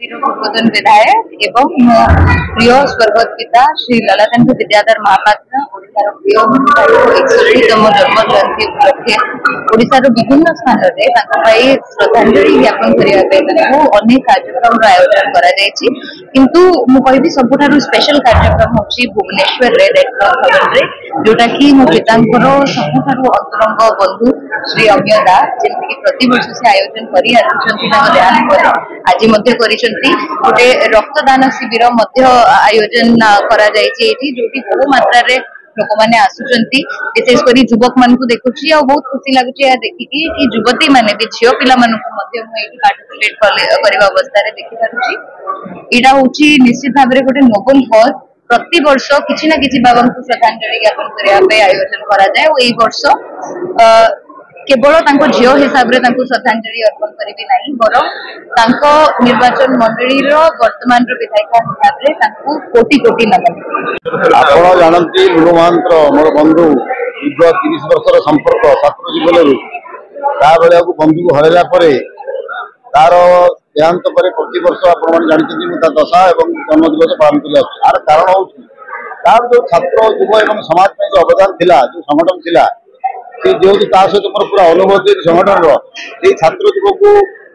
पूर्वतन विधायक एवं मो प्रिय स्वर्गत पिता श्री ललाकांत विद्याधर महापात्र ओडिशार प्रिय विधायक 61तम जन्म जयंती उपलक्षे ओडिशार विभिन्न स्थान में श्रद्धांजलि ज्ञापन करने अनेक कार्यक्रम आयोजन किंतु मुझे सबुठ स्पेशल कार्यक्रम हूँ भुवनेश्वर जोटा कि मो पिता सबुठ अंतरंग बंधु श्री अमिय दास जमीक प्रति वर्ष से आयोजन कर आज गोटे रक्तदान शिविर आयोजन जोटी बहु मात्रा लोक मैंने आसुचंती विशेषकर युवक मान देखुची और बहुत खुशी लगुच देखिकी कि युवती मैंने भी झील पिला पार्टिसिपेट करने अवस्था देखी पार्टी यहाँ हूँ निश्चित भाव में गोटे नोबल कज प्रति वर्ष किसी ना किसी बाबा को श्रद्धांजलि ज्ञापन करने आयोजन कराए और यही वर्ष केवल झील हिसाब से श्रद्धांजलि अर्पण करी ना बर निर्वाचन मंडली वर्तमान विधायिका हिसाब से कोटि कोटि नमन। आप जानती लुलु महांत मोर बंधु दीर्घ 30 वर्षर संपर्क छात्र जीवन बेला बंधु को हरला तार देहांत पर प्रति वर्ष आप दशा और जन्मदिवस पालन कर कारण हूँ तार जो छात्र युव और समाज में जो अवदान थिला जो संगठन थिला जेहतु सहित मोर पूरा अनुभूति संगठन छात्र युव को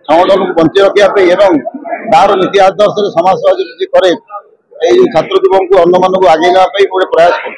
संगठन को बंचे रखा तार नीति आदर्श समाज सेवा करे छात्र युवक को अन्य मानक आगे गोटे प्रयास कर